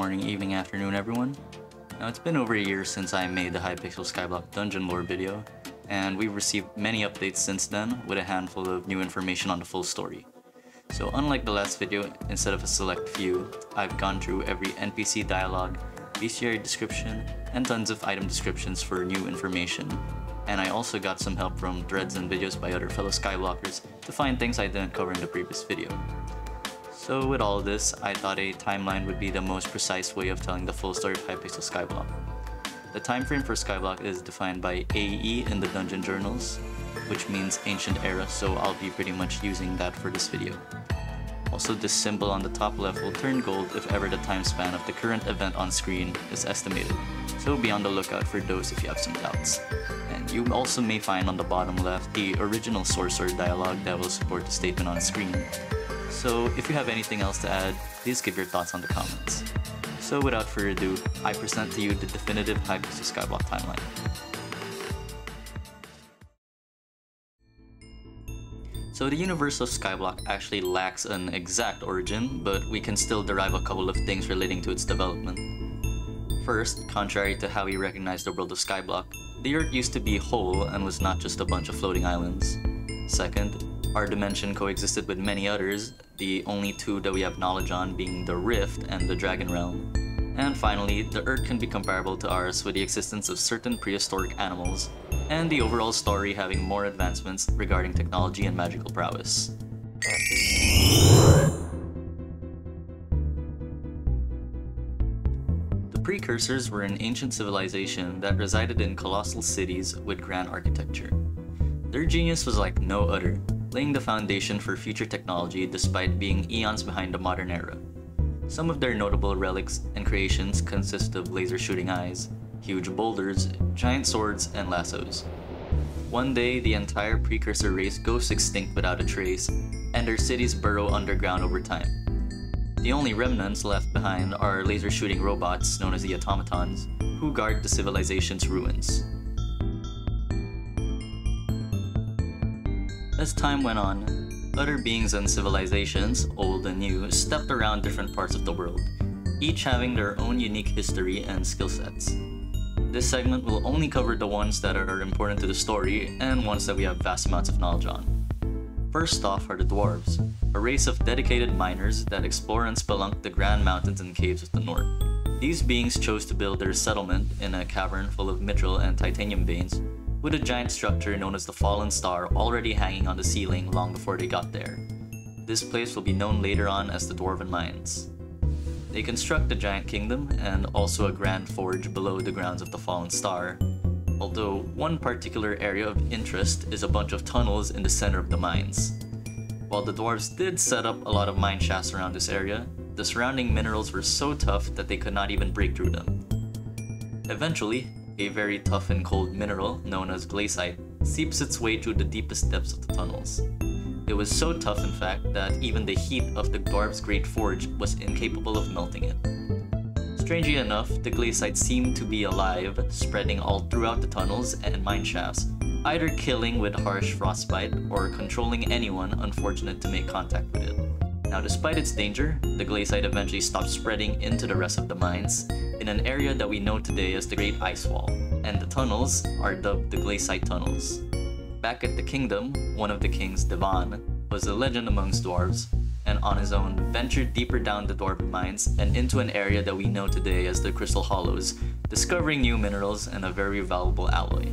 morning, evening, afternoon, everyone. Now, it's been over a year since I made the Hypixel Skyblock dungeon lore video, and we've received many updates since then with a handful of new information on the full story. So unlike the last video, instead of a select few, I've gone through every NPC dialogue, bestiary description, and tons of item descriptions for new information. And I also got some help from threads and videos by other fellow Skyblockers to find things I didn't cover in the previous video. So with all of this, I thought a timeline would be the most precise way of telling the full story of Hypixel Skyblock. The time frame for Skyblock is defined by AE in the dungeon journals, which means ancient era, so I'll be pretty much using that for this video. Also, this symbol on the top left will turn gold if ever the time span of the current event on screen is estimated, so be on the lookout for those if you have some doubts. And you also may find on the bottom left the original sorcerer dialogue that will support the statement on screen. So if you have anything else to add, please give your thoughts on the comments. So without further ado, I present to you the definitive Hypixel Skyblock timeline. So the universe of Skyblock actually lacks an exact origin, but we can still derive a couple of things relating to its development. First, contrary to how we recognize the world of Skyblock, the Earth used to be whole and was not just a bunch of floating islands. Second, our dimension coexisted with many others, the only two that we have knowledge on being the Rift and the Dragon Realm. And finally, the Earth can be comparable to ours with the existence of certain prehistoric animals, and the overall story having more advancements regarding technology and magical prowess. The precursors were an ancient civilization that resided in colossal cities with grand architecture. Their genius was like no other, laying the foundation for future technology despite being eons behind the modern era. Some of their notable relics and creations consist of laser shooting eyes, huge boulders, giant swords, and lassos. One day, the entire precursor race goes extinct without a trace, and their cities burrow underground over time. The only remnants left behind are laser shooting robots known as the automatons, who guard the civilization's ruins. As time went on, other beings and civilizations, old and new, stepped around different parts of the world, each having their own unique history and skill sets. This segment will only cover the ones that are important to the story and ones that we have vast amounts of knowledge on. First off are the dwarves, a race of dedicated miners that explore and spelunk the grand mountains and caves of the north. These beings chose to build their settlement in a cavern full of mithril and titanium veins, with a giant structure known as the Fallen Star already hanging on the ceiling long before they got there. This place will be known later on as the Dwarven Mines. They construct a giant kingdom and also a grand forge below the grounds of the Fallen Star, although one particular area of interest is a bunch of tunnels in the center of the mines. While the dwarves did set up a lot of mine shafts around this area, the surrounding minerals were so tough that they could not even break through them. Eventually, a very tough and cold mineral known as glaciite seeps its way through the deepest depths of the tunnels. It was so tough, in fact, that even the heat of the dwarves' great forge was incapable of melting it. Strangely enough, the glaciite seemed to be alive, spreading all throughout the tunnels and mine shafts, either killing with harsh frostbite or controlling anyone unfortunate to make contact with it. Now, despite its danger, the glaciite eventually stopped spreading into the rest of the mines in an area that we know today as the Great Ice Wall, and the tunnels are dubbed the Glaciite Tunnels. Back at the kingdom, one of the kings, Devan, was a legend amongst dwarves, and on his own ventured deeper down the dwarven mines and into an area that we know today as the Crystal Hollows, discovering new minerals and a very valuable alloy.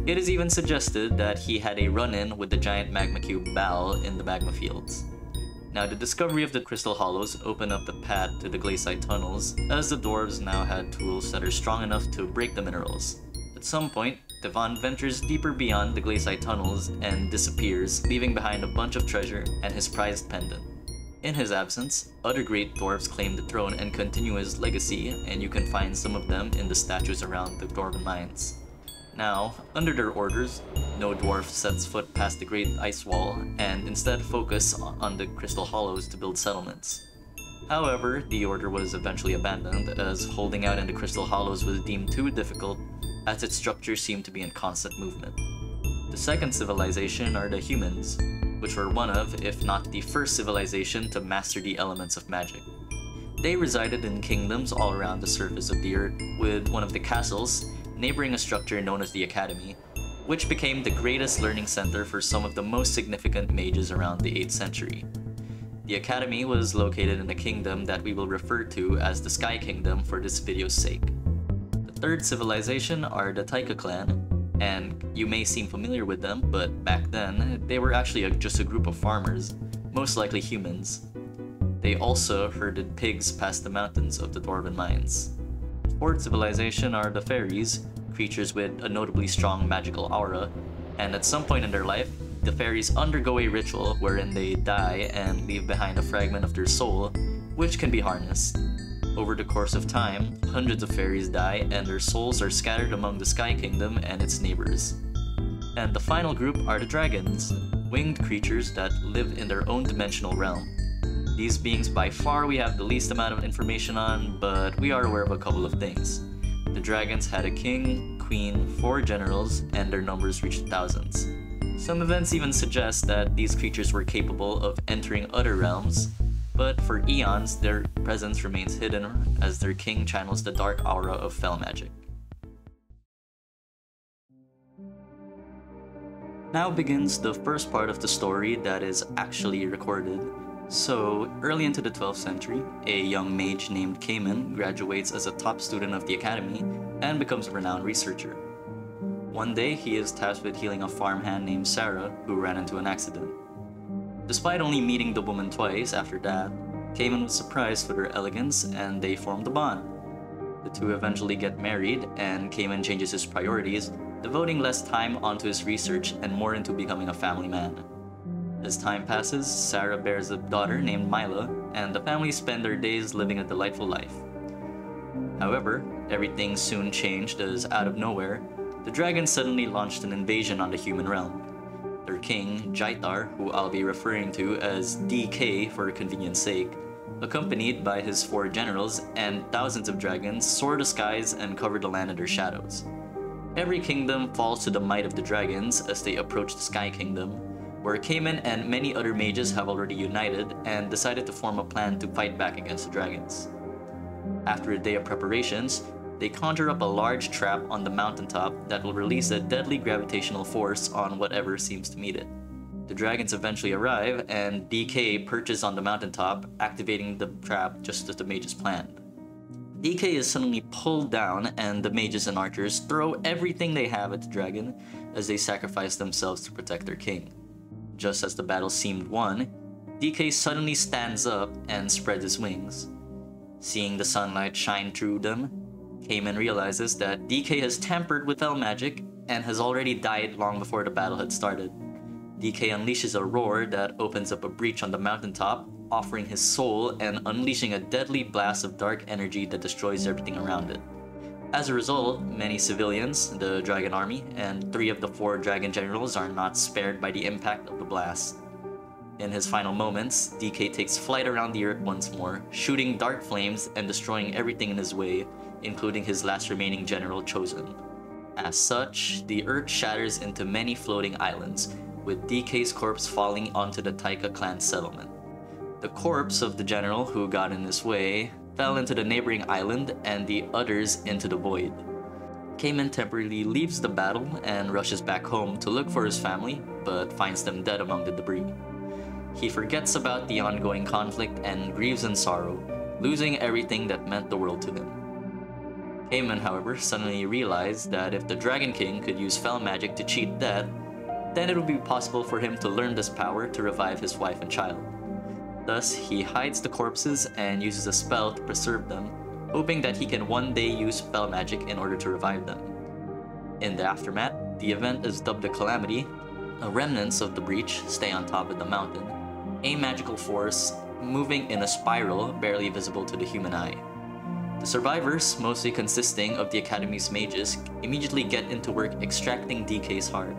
It is even suggested that he had a run-in with the giant magma cube Baal in the magma fields. Now, the discovery of the Crystal Hollows opened up the path to the Glaciite Tunnels, as the dwarves now had tools that are strong enough to break the minerals. At some point, Devan ventures deeper beyond the Glaciite Tunnels and disappears, leaving behind a bunch of treasure and his prized pendant. In his absence, other great dwarves claim the throne and continue his legacy, and you can find some of them in the statues around the Dwarven Mines. Now, under their orders, no dwarf sets foot past the Great Ice Wall and instead focus on the Crystal Hollows to build settlements. However, the order was eventually abandoned as holding out in the Crystal Hollows was deemed too difficult as its structure seemed to be in constant movement. The second civilization are the humans, which were one of, if not the first civilization to master the elements of magic. They resided in kingdoms all around the surface of the earth, with one of the castles neighboring a structure known as the Academy, which became the greatest learning center for some of the most significant mages around the 8th century. The Academy was located in a kingdom that we will refer to as the Sky Kingdom for this video's sake. The third civilization are the Taika clan, and you may seem familiar with them, but back then, they were actually just a group of farmers, most likely humans. They also herded pigs past the mountains of the Dwarven Mines. The fourth civilization are the fairies, creatures with a notably strong magical aura, and at some point in their life, the fairies undergo a ritual wherein they die and leave behind a fragment of their soul, which can be harnessed. Over the course of time, hundreds of fairies die and their souls are scattered among the Sky Kingdom and its neighbors. And the final group are the dragons, winged creatures that live in their own dimensional realm. These beings by far we have the least amount of information on, but we are aware of a couple of things. The dragons had a king, queen, 4 generals, and their numbers reached thousands. Some events even suggest that these creatures were capable of entering other realms, but for eons their presence remains hidden as their king channels the dark aura of fel magic. Now begins the first part of the story that is actually recorded. So, early into the 12th century, a young mage named Cayman graduates as a top student of the academy and becomes a renowned researcher. One day, he is tasked with healing a farmhand named Sarah who ran into an accident. Despite only meeting the woman twice after that, Cayman was surprised with her elegance and they formed a bond. The two eventually get married and Cayman changes his priorities, devoting less time onto his research and more into becoming a family man. As time passes, Sarah bears a daughter named Mila, and the family spend their days living a delightful life. However, everything soon changed as out of nowhere, the dragons suddenly launched an invasion on the human realm. Their king, Jaitar, who I'll be referring to as DK for convenience sake, accompanied by his 4 generals and thousands of dragons, soar the skies and cover the land in their shadows. Every kingdom falls to the might of the dragons as they approach the Sky Kingdom, where Cayman and many other mages have already united and decided to form a plan to fight back against the dragons. After a day of preparations, they conjure up a large trap on the mountaintop that will release a deadly gravitational force on whatever seems to meet it. The dragons eventually arrive, and DK perches on the mountaintop, activating the trap just as the mages planned. DK is suddenly pulled down, and the mages and archers throw everything they have at the dragon as they sacrifice themselves to protect their king. Just as the battle seemed won, DK suddenly stands up and spreads his wings. Seeing the sunlight shine through them, Cayman realizes that DK has tampered with fel magic and has already died long before the battle had started. DK unleashes a roar that opens up a breach on the mountaintop, offering his soul and unleashing a deadly blast of dark energy that destroys everything around it. As a result, many civilians, the dragon army, and 3 of the 4 dragon generals are not spared by the impact of the blast. In his final moments, DK takes flight around the earth once more, shooting dark flames and destroying everything in his way, including his last remaining general chosen. As such, the earth shatters into many floating islands, with DK's corpse falling onto the Taika clan settlement. The corpse of the general who got in his way fell into the neighboring island and the others into the void. Cayman temporarily leaves the battle and rushes back home to look for his family, but finds them dead among the debris. He forgets about the ongoing conflict and grieves in sorrow, losing everything that meant the world to him. Cayman, however, suddenly realized that if the Dragon King could use fel magic to cheat death, then it would be possible for him to learn this power to revive his wife and child. Thus, he hides the corpses and uses a spell to preserve them, hoping that he can one day use fel magic in order to revive them. In the aftermath, the event is dubbed the Calamity. Remnants of the breach stay on top of the mountain, a magical force moving in a spiral barely visible to the human eye. The survivors, mostly consisting of the Academy's mages, immediately get into work extracting DK's heart,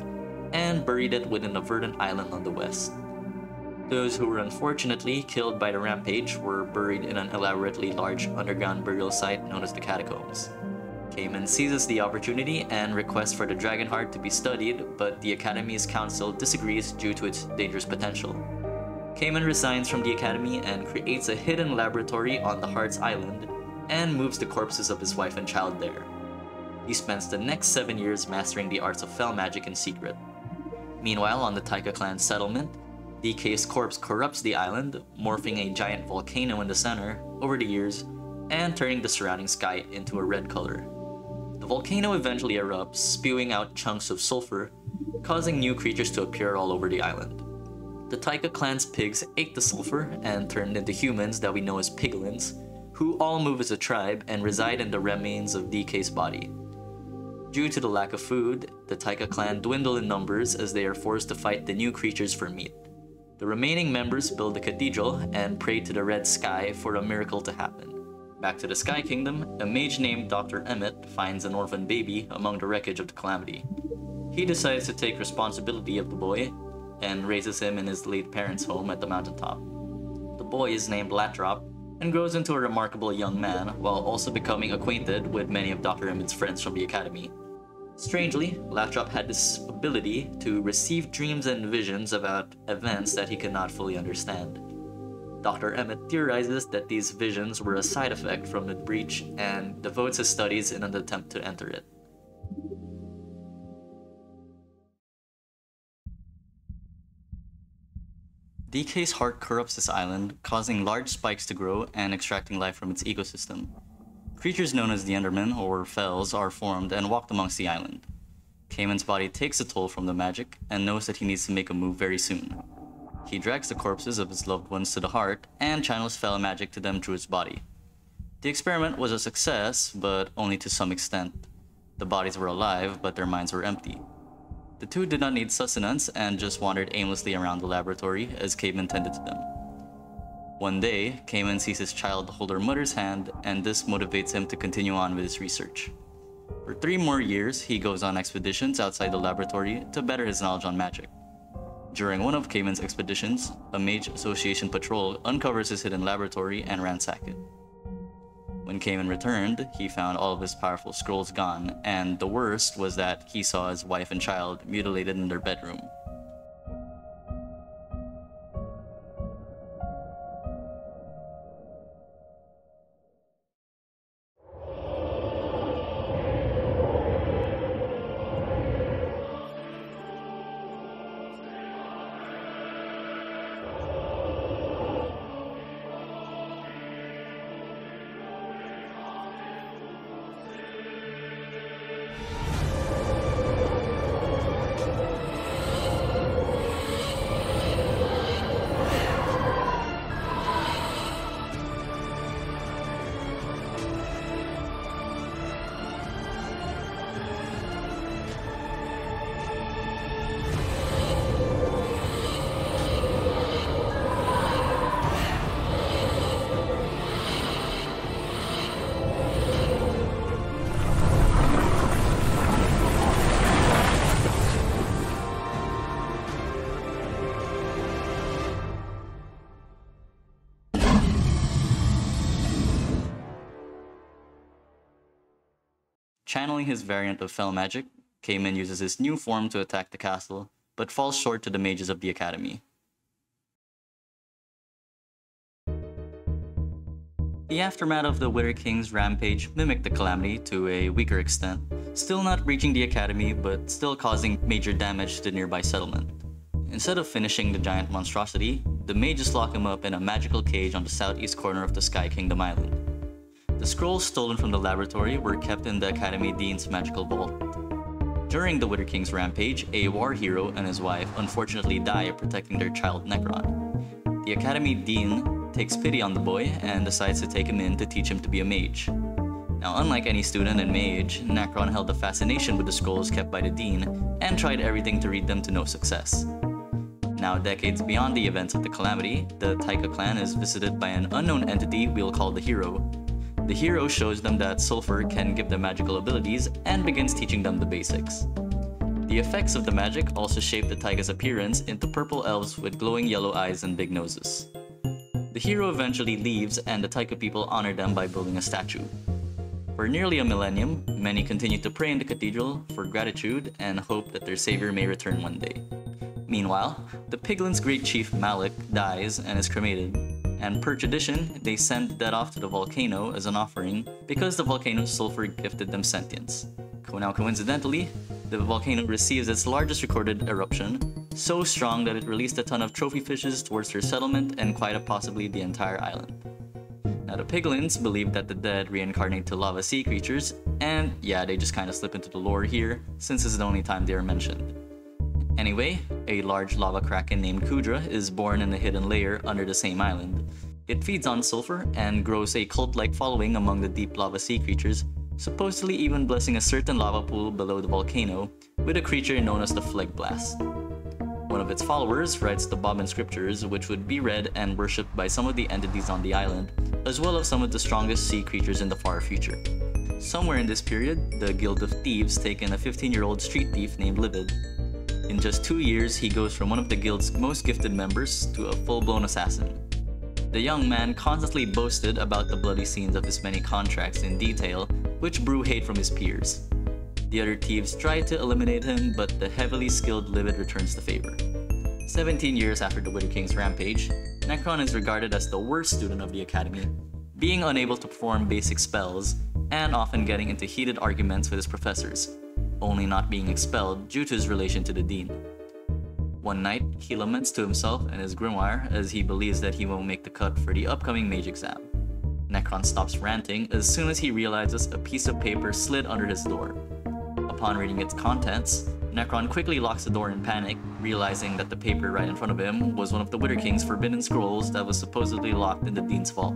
and buried it within a verdant island on the west. Those who were unfortunately killed by the rampage were buried in an elaborately large underground burial site known as the Catacombs. Cayman seizes the opportunity and requests for the dragon heart to be studied, but the Academy's council disagrees due to its dangerous potential. Cayman resigns from the academy and creates a hidden laboratory on the Heart's Island and moves the corpses of his wife and child there. He spends the next 7 years mastering the arts of fel magic in secret. Meanwhile, on the Taika clan settlement, DK's corpse corrupts the island, morphing a giant volcano in the center over the years and turning the surrounding sky into a red color. The volcano eventually erupts, spewing out chunks of sulfur, causing new creatures to appear all over the island. The Taika clan's pigs ate the sulfur and turned into humans that we know as piglins, who all move as a tribe and reside in the remains of DK's body. Due to the lack of food, the Taika clan dwindle in numbers as they are forced to fight the new creatures for meat. The remaining members build a cathedral and pray to the red sky for a miracle to happen. Back to the Sky Kingdom, a mage named Dr. Emmett finds an orphan baby among the wreckage of the Calamity. He decides to take responsibility of the boy and raises him in his late parents' home at the mountaintop. The boy is named Latrop and grows into a remarkable young man while also becoming acquainted with many of Dr. Emmett's friends from the academy. Strangely, Latrop had this ability to receive dreams and visions about events that he could not fully understand. Dr. Emmett theorizes that these visions were a side effect from the breach and devotes his studies in an attempt to enter it. DK's heart corrupts this island, causing large spikes to grow and extracting life from its ecosystem. Creatures known as the Endermen, or Fells, are formed and walked amongst the island. Cayman's body takes a toll from the magic and knows that he needs to make a move very soon. He drags the corpses of his loved ones to the heart and channels fel magic to them through his body. The experiment was a success, but only to some extent. The bodies were alive, but their minds were empty. The two did not need sustenance and just wandered aimlessly around the laboratory as Cayman tended to them. One day, Cayman sees his child hold her mother's hand, and this motivates him to continue on with his research. For 3 more years, he goes on expeditions outside the laboratory to better his knowledge on magic. During one of Cayman's expeditions, a Mage Association patrol uncovers his hidden laboratory and ransack it. When Cayman returned, he found all of his powerful scrolls gone, and the worst was that he saw his wife and child mutilated in their bedroom. Channeling his variant of fel magic, Cayman uses his new form to attack the castle, but falls short to the mages of the academy. The aftermath of the Wither King's rampage mimicked the Calamity to a weaker extent, still not reaching the academy but still causing major damage to the nearby settlement. Instead of finishing the giant monstrosity, the mages lock him up in a magical cage on the southeast corner of the Sky Kingdom Island. The scrolls stolen from the laboratory were kept in the Academy Dean's magical vault. During the Wither King's rampage, a war hero and his wife unfortunately die protecting their child Necron. The Academy Dean takes pity on the boy and decides to take him in to teach him to be a mage. Now, unlike any student and mage, Necron held a fascination with the scrolls kept by the Dean and tried everything to read them to no success. Now, decades beyond the events of the Calamity, the Taika clan is visited by an unknown entity we'll call the Hero. The hero shows them that sulfur can give them magical abilities and begins teaching them the basics. The effects of the magic also shape the Taika's appearance into purple elves with glowing yellow eyes and big noses. The hero eventually leaves and the Taika people honor them by building a statue. For nearly a millennium, many continue to pray in the cathedral for gratitude and hope that their savior may return one day. Meanwhile, the Piglin's great chief Malik dies and is cremated, and per tradition, they send the dead off to the volcano as an offering because the volcano's sulfur gifted them sentience. Now coincidentally, the volcano receives its largest recorded eruption, so strong that it released a ton of trophy fishes towards her settlement and quite possibly the entire island. Now the Piglins believe that the dead reincarnate to lava sea creatures, and yeah, they just kinda slip into the lore here, since it's the only time they are mentioned. Anyway, a large lava kraken named Kudra is born in a hidden layer under the same island. It feeds on sulfur and grows a cult-like following among the deep lava sea creatures, supposedly even blessing a certain lava pool below the volcano with a creature known as the Flag Blast. One of its followers writes the Bobbin scriptures, which would be read and worshipped by some of the entities on the island, as well as some of the strongest sea creatures in the far future. Somewhere in this period, the Guild of Thieves take in a 15-year-old street thief named Livid. In just 2 years, he goes from one of the guild's most gifted members to a full-blown assassin. The young man constantly boasted about the bloody scenes of his many contracts in detail, which brew hate from his peers. The other thieves try to eliminate him, but the heavily skilled Livid returns the favor. 17 years after the Wither King's rampage, Necron is regarded as the worst student of the academy, being unable to perform basic spells, and often getting into heated arguments with his professors, only not being expelled due to his relation to the dean. One night, he laments to himself and his grimoire as he believes that he won't make the cut for the upcoming mage exam. Necron stops ranting as soon as he realizes a piece of paper slid under his door. Upon reading its contents, Necron quickly locks the door in panic, realizing that the paper right in front of him was one of the Wither King's forbidden scrolls that was supposedly locked in the dean's vault.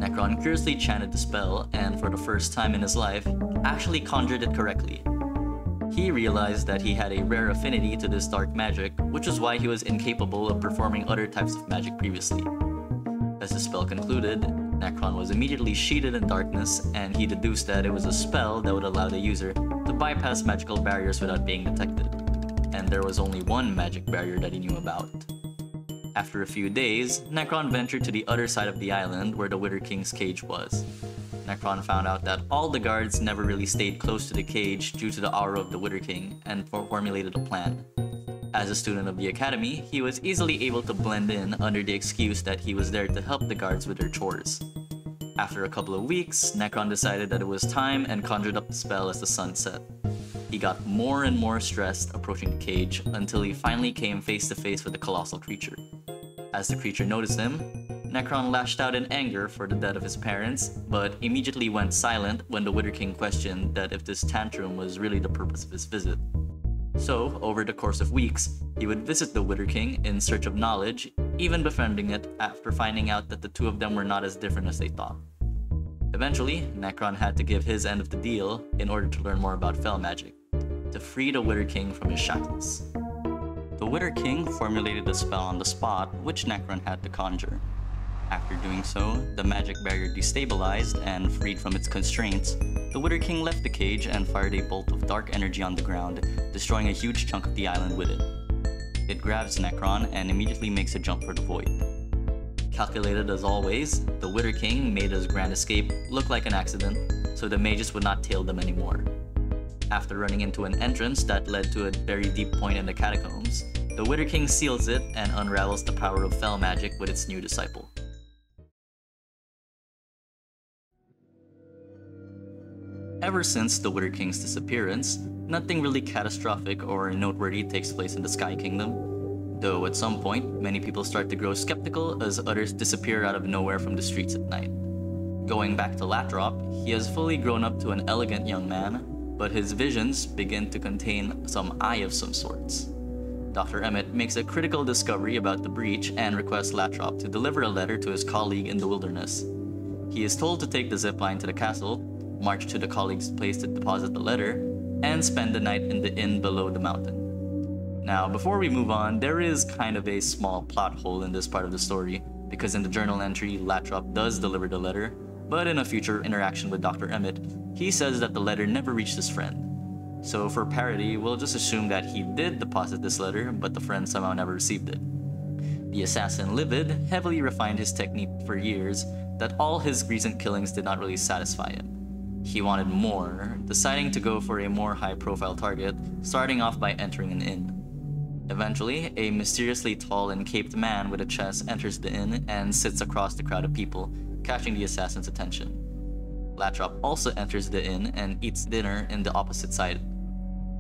Necron fiercely chanted the spell, and for the first time in his life, actually conjured it correctly. He realized that he had a rare affinity to this dark magic, which is why he was incapable of performing other types of magic previously. As the spell concluded, Necron was immediately sheeted in darkness, and he deduced that it was a spell that would allow the user to bypass magical barriers without being detected. And there was only one magic barrier that he knew about. After a few days, Necron ventured to the other side of the island where the Wither King's cage was. Necron found out that all the guards never really stayed close to the cage due to the aura of the Wither King, and formulated a plan. As a student of the academy, he was easily able to blend in under the excuse that he was there to help the guards with their chores. After a couple of weeks, Necron decided that it was time and conjured up the spell as the sun set. He got more and more stressed approaching the cage until he finally came face to face with the colossal creature. As the creature noticed him, Necron lashed out in anger for the death of his parents, but immediately went silent when the Wither King questioned that if this tantrum was really the purpose of his visit. So, over the course of weeks, he would visit the Wither King in search of knowledge, even befriending it after finding out that the two of them were not as different as they thought. Eventually, Necron had to give his end of the deal in order to learn more about fel magic, to free the Wither King from his shackles. The Wither King formulated a spell on the spot, which Necron had to conjure. After doing so, the magic barrier destabilized, and freed from its constraints, the Wither King left the cage and fired a bolt of dark energy on the ground, destroying a huge chunk of the island with it. It grabs Necron and immediately makes a jump for the void. Calculated as always, the Wither King made his grand escape look like an accident, so the mages would not tail them anymore. After running into an entrance that led to a very deep point in the catacombs, the Wither King seals it and unravels the power of fel magic with its new disciple. Ever since the Wither King's disappearance, nothing really catastrophic or noteworthy takes place in the Sky Kingdom, though at some point, many people start to grow skeptical as others disappear out of nowhere from the streets at night. Going back to Latrop, he has fully grown up to an elegant young man, but his visions begin to contain some eye of some sorts. Dr. Emmett makes a critical discovery about the breach and requests Latrop to deliver a letter to his colleague in the wilderness. He is told to take the zipline to the castle, march to the colleague's place to deposit the letter, and spend the night in the inn below the mountain. Now, before we move on, there is kind of a small plot hole in this part of the story, because in the journal entry, Latrop does deliver the letter, but in a future interaction with Dr. Emmett, he says that the letter never reached his friend. So for parody, we'll just assume that he did deposit this letter, but the friend somehow never received it. The assassin Livid heavily refined his technique for years, that all his recent killings did not really satisfy him. He wanted more, deciding to go for a more high-profile target, starting off by entering an inn. Eventually, a mysteriously tall and caped man with a chest enters the inn and sits across the crowd of people, catching the assassin's attention. Latrop also enters the inn and eats dinner in the opposite side.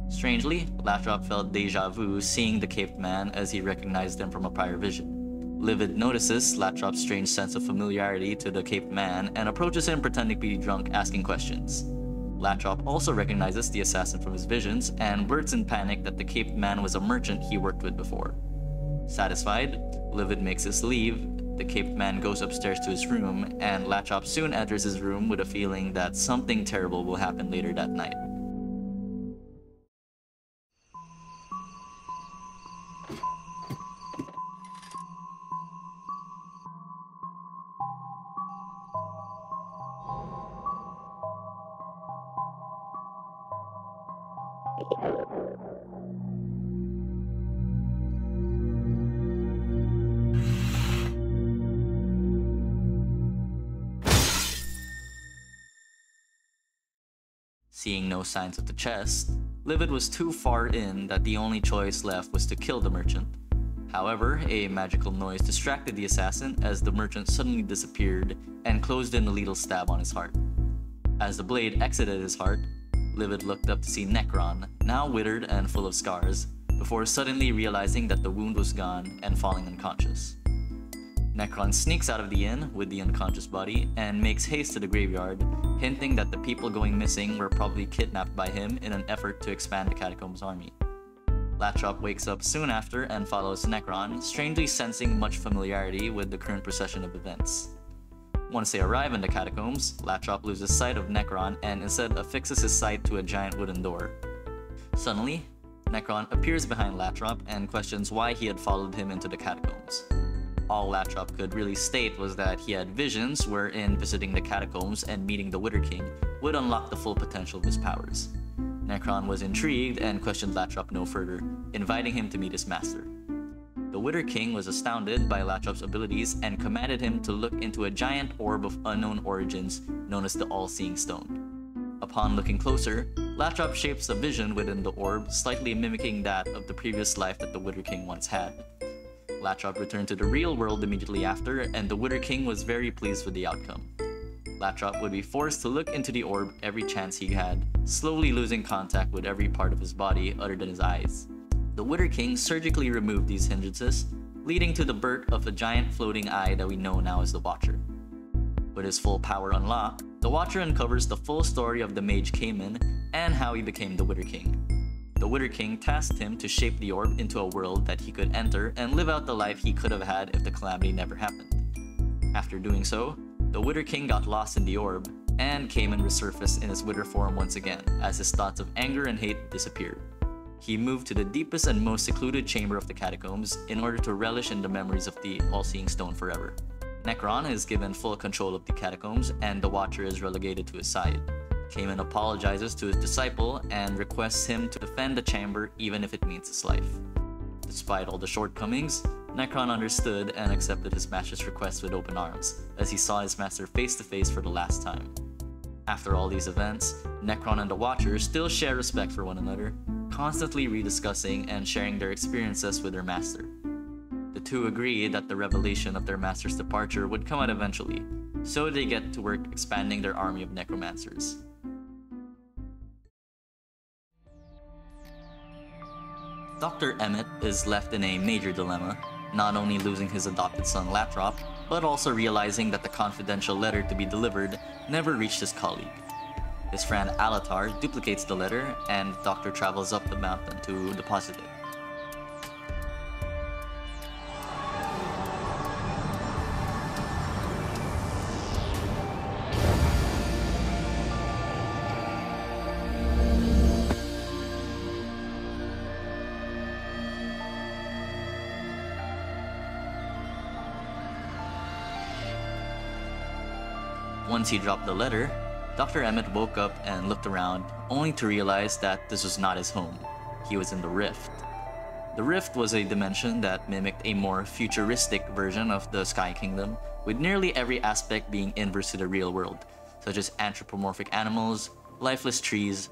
Strangely, Latrop felt deja vu seeing the caped man as he recognized him from a prior vision. Livid notices Latrop's strange sense of familiarity to the caped man and approaches him pretending to be drunk, asking questions. Latrop also recognizes the assassin from his visions and blurts in panic that the caped man was a merchant he worked with before. Satisfied, Livid makes his leave. The caped man goes upstairs to his room, and Latrop soon enters his room with a feeling that something terrible will happen later that night. Seeing no signs of the chest, Livid was too far in that the only choice left was to kill the merchant. However, a magical noise distracted the assassin as the merchant suddenly disappeared and closed in a lethal stab on his heart. As the blade exited his heart, Livid looked up to see Necron, now withered and full of scars, before suddenly realizing that the wound was gone and falling unconscious. Necron sneaks out of the inn with the unconscious body and makes haste to the graveyard, hinting that the people going missing were probably kidnapped by him in an effort to expand the Catacombs army. Latrop wakes up soon after and follows Necron, strangely sensing much familiarity with the current procession of events. Once they arrive in the Catacombs, Latrop loses sight of Necron and instead affixes his sight to a giant wooden door. Suddenly, Necron appears behind Latrop and questions why he had followed him into the Catacombs. All Latrop could really state was that he had visions wherein visiting the Catacombs and meeting the Wither King would unlock the full potential of his powers. Necron was intrigued and questioned Latrop no further, inviting him to meet his master. The Wither King was astounded by Latrop's abilities and commanded him to look into a giant orb of unknown origins known as the All-Seeing Stone. Upon looking closer, Latrop shapes a vision within the orb, slightly mimicking that of the previous life that the Wither King once had. Latrop returned to the real world immediately after, and the Wither King was very pleased with the outcome. Latrop would be forced to look into the orb every chance he had, slowly losing contact with every part of his body other than his eyes. The Wither King surgically removed these hindrances, leading to the birth of a giant floating eye that we know now as the Watcher. With his full power unlocked, the Watcher uncovers the full story of the Mage Cayman and how he became the Wither King. The Wither King tasked him to shape the orb into a world that he could enter and live out the life he could have had if the calamity never happened. After doing so, the Wither King got lost in the orb, and Cayman resurfaced in his Wither form once again, as his thoughts of anger and hate disappeared. He moved to the deepest and most secluded chamber of the Catacombs in order to relish in the memories of the All-Seeing Stone forever. Necron is given full control of the Catacombs, and the Watcher is relegated to his side. Cayman apologizes to his disciple and requests him to defend the chamber even if it means his life. Despite all the shortcomings, Necron understood and accepted his master's request with open arms, as he saw his master face to face for the last time. After all these events, Necron and the Watcher still share respect for one another, constantly rediscussing and sharing their experiences with their master. The two agree that the revelation of their master's departure would come out eventually, so they get to work expanding their army of necromancers. Dr. Emmett is left in a major dilemma, not only losing his adopted son Latrop, but also realizing that the confidential letter to be delivered never reached his colleague. His friend Alatar duplicates the letter, and the Doctor travels up the mountain to deposit it. Once he dropped the letter, Dr. Emmett woke up and looked around, only to realize that this was not his home. He was in the Rift. The Rift was a dimension that mimicked a more futuristic version of the Sky Kingdom, with nearly every aspect being inverse to the real world, such as anthropomorphic animals, lifeless trees,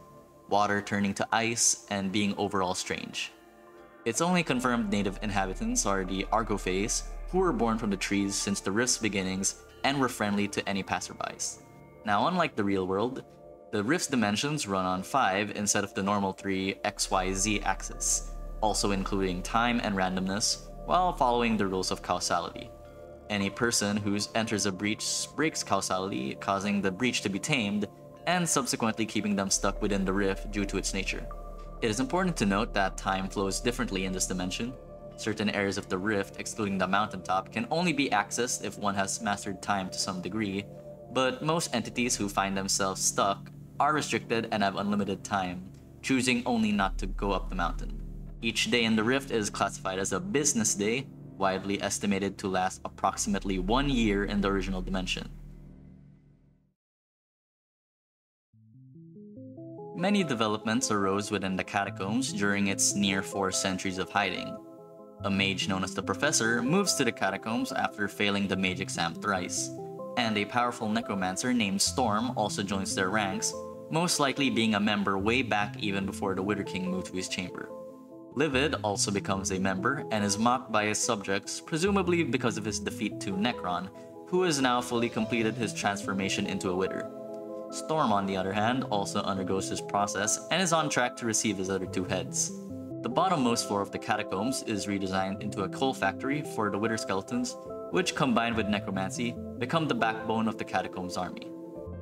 water turning to ice, and being overall strange. Its only confirmed native inhabitants are the Argophase, who were born from the trees since the rift's beginnings and were friendly to any passerbys. Now, unlike the real world, the rift's dimensions run on 5 instead of the normal 3 XYZ axis, also including time and randomness, while following the rules of causality. Any person who enters a breach breaks causality, causing the breach to be tamed, and subsequently keeping them stuck within the rift due to its nature. It is important to note that time flows differently in this dimension. Certain areas of the rift, excluding the mountaintop, can only be accessed if one has mastered time to some degree, but most entities who find themselves stuck are restricted and have unlimited time, choosing only not to go up the mountain. Each day in the rift is classified as a business day, widely estimated to last approximately 1 year in the original dimension. Many developments arose within the catacombs during its near 4 centuries of hiding. A mage known as the Professor moves to the catacombs after failing the mage exam thrice, and a powerful necromancer named Storm also joins their ranks, most likely being a member way back even before the Wither King moved to his chamber. Livid also becomes a member and is mocked by his subjects, presumably because of his defeat to Necron, who has now fully completed his transformation into a Wither. Storm, on the other hand, also undergoes this process and is on track to receive his other 2 heads. The bottommost floor of the catacombs is redesigned into a coal factory for the Wither skeletons, which, combined with necromancy, become the backbone of the catacombs army.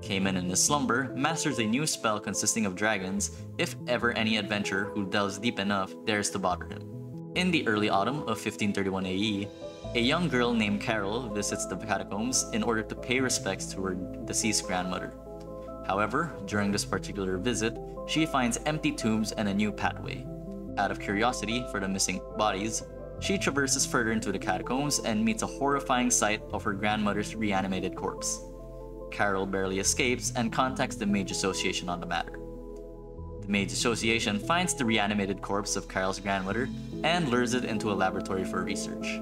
Cayman in his slumber masters a new spell consisting of dragons if ever any adventurer who delves deep enough dares to bother him. In the early autumn of 1531 AE, a young girl named Carol visits the catacombs in order to pay respects to her deceased grandmother. However, during this particular visit, she finds empty tombs and a new pathway. Out of curiosity for the missing bodies, she traverses further into the catacombs and meets a horrifying sight of her grandmother's reanimated corpse. Carol barely escapes and contacts the Mage Association on the matter. The Mage Association finds the reanimated corpse of Carol's grandmother and lures it into a laboratory for research.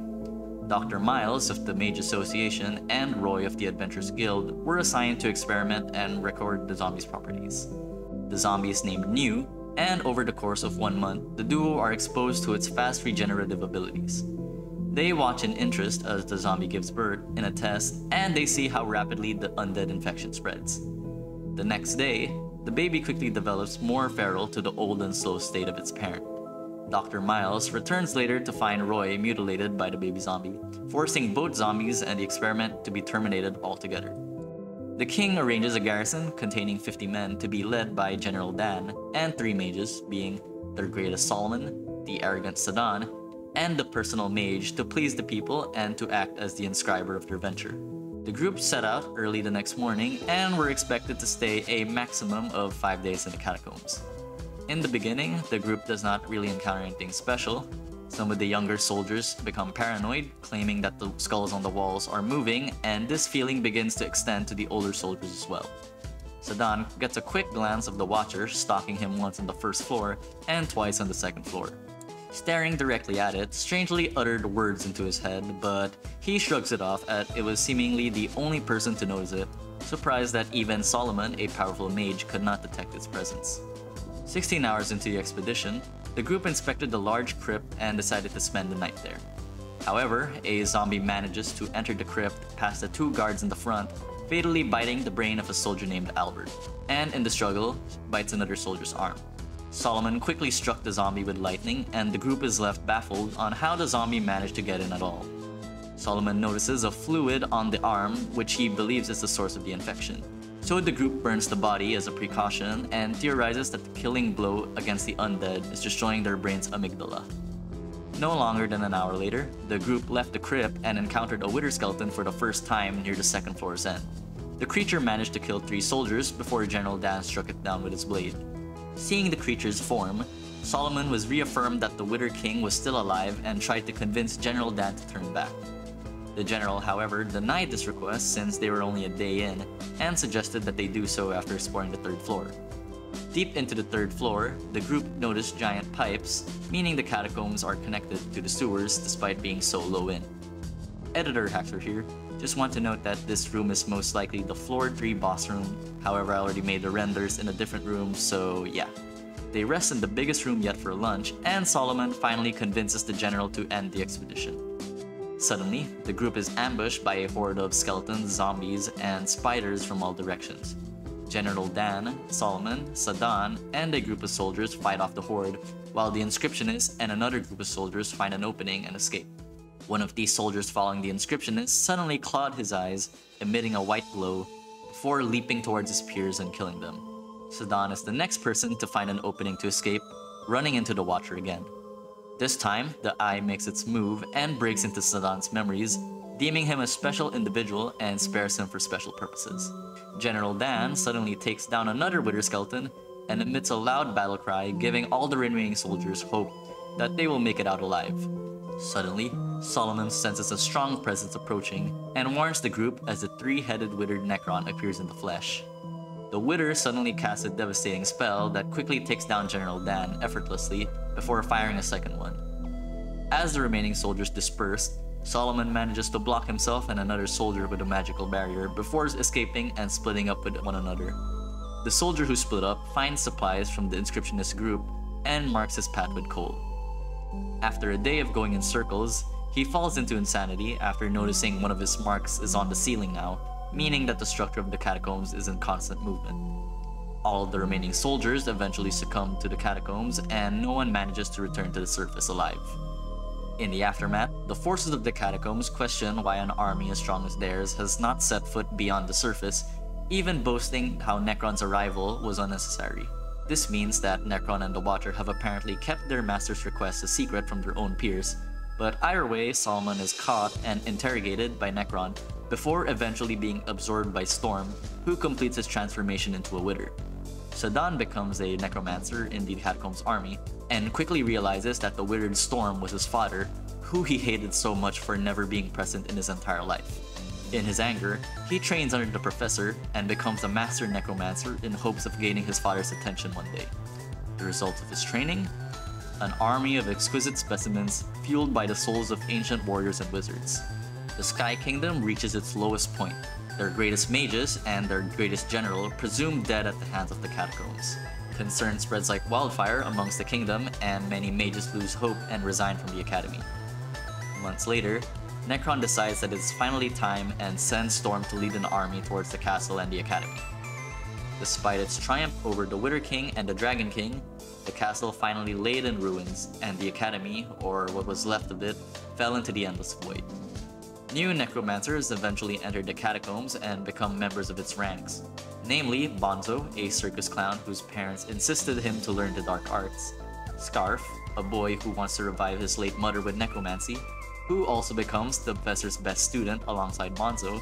Dr. Miles of the Mage Association and Roy of the Adventurers Guild were assigned to experiment and record the zombies' properties. The zombie is named New, and over the course of 1 month, the duo are exposed to its fast regenerative abilities. They watch in interest as the zombie gives birth in a test, and they see how rapidly the undead infection spreads. The next day, the baby quickly develops more feral to the old and slow state of its parent. Dr. Miles returns later to find Roy mutilated by the baby zombie, forcing both zombies and the experiment to be terminated altogether. The king arranges a garrison containing 50 men to be led by General Dan and 3 mages, being their greatest Solomon, the arrogant Sadan, and the personal mage to please the people and to act as the inscriber of their venture. The group set out early the next morning and were expected to stay a maximum of 5 days in the catacombs. In the beginning, the group does not really encounter anything special. Some of the younger soldiers become paranoid, claiming that the skulls on the walls are moving, and this feeling begins to extend to the older soldiers as well. Sadan gets a quick glance of the Watcher stalking him once on the first floor and twice on the second floor. Staring directly at it, strangely uttered words into his head, but he shrugs it off as it was seemingly the only person to notice it, surprised that even Solomon, a powerful mage, could not detect its presence. 16 hours into the expedition, the group inspected the large crypt and decided to spend the night there. However, a zombie manages to enter the crypt past the 2 guards in the front, fatally biting the brain of a soldier named Albert, and in the struggle, bites another soldier's arm. Solomon quickly struck the zombie with lightning, and the group is left baffled on how the zombie managed to get in at all. Solomon notices a fluid on the arm, which he believes is the source of the infection. So the group burns the body as a precaution and theorizes that the killing blow against the undead is destroying their brain's amygdala. No longer than an hour later, the group left the crypt and encountered a Wither skeleton for the first time near the second floor's end. The creature managed to kill 3 soldiers before General Dan struck it down with his blade. Seeing the creature's form, Solomon was reaffirmed that the Wither King was still alive and tried to convince General Dan to turn back. The general, however, denied this request since they were only a day in, and suggested that they do so after exploring the 3rd floor. Deep into the 3rd floor, the group noticed giant pipes, meaning the catacombs are connected to the sewers despite being so low in. Editor HaxR here. Just want to note that this room is most likely the floor 3 boss room, however I already made the renders in a different room, so yeah. They rest in the biggest room yet for lunch, and Solomon finally convinces the general to end the expedition. Suddenly, the group is ambushed by a horde of skeletons, zombies, and spiders from all directions. General Dan, Solomon, Sadan, and a group of soldiers fight off the horde, while the inscriptionist and another group of soldiers find an opening and escape. One of these soldiers following the inscriptionist suddenly clawed his eyes, emitting a white glow, before leaping towards his peers and killing them. Sadan is the next person to find an opening to escape, running into the Watcher again. This time, the eye makes its move and breaks into Sadan's memories, deeming him a special individual and spares him for special purposes. General Dan suddenly takes down another Wither skeleton and emits a loud battle cry, giving all the remaining soldiers hope that they will make it out alive. Suddenly, Solomon senses a strong presence approaching and warns the group as the three-headed withered Necron appears in the flesh. The Wither suddenly casts a devastating spell that quickly takes down General Dan effortlessly before firing a second one. As the remaining soldiers disperse, Solomon manages to block himself and another soldier with a magical barrier before escaping and splitting up with one another. The soldier who split up finds supplies from the inscriptionist group and marks his path with coal. After a day of going in circles, he falls into insanity after noticing one of his marks is on the ceiling now, meaning that the structure of the catacombs is in constant movement. All of the remaining soldiers eventually succumb to the catacombs, and no one manages to return to the surface alive. In the aftermath, the forces of the catacombs question why an army as strong as theirs has not set foot beyond the surface, even boasting how Necron's arrival was unnecessary. This means that Necron and the Watcher have apparently kept their master's request a secret from their own peers, but either way, Solomon is caught and interrogated by Necron before eventually being absorbed by Storm, who completes his transformation into a Wither. Sadan becomes a necromancer in the Catacombs army, and quickly realizes that the withered Storm was his father, who he hated so much for never being present in his entire life. In his anger, he trains under the Professor and becomes a master necromancer in hopes of gaining his father's attention one day. The result of his training? An army of exquisite specimens fueled by the souls of ancient warriors and wizards. The Sky Kingdom reaches its lowest point, their greatest mages and their greatest general presumed dead at the hands of the Catacombs. Concern spreads like wildfire amongst the kingdom, and many mages lose hope and resign from the academy. Months later, Necron decides that it's finally time and sends Storm to lead an army towards the castle and the academy. Despite its triumph over the Wither King and the Dragon King, the castle finally laid in ruins, and the academy, or what was left of it, fell into the endless void. New necromancers eventually entered the catacombs and become members of its ranks, namely Bonzo, a circus clown whose parents insisted him to learn the dark arts, Scarf, a boy who wants to revive his late mother with necromancy, who also becomes the professor's best student alongside Bonzo,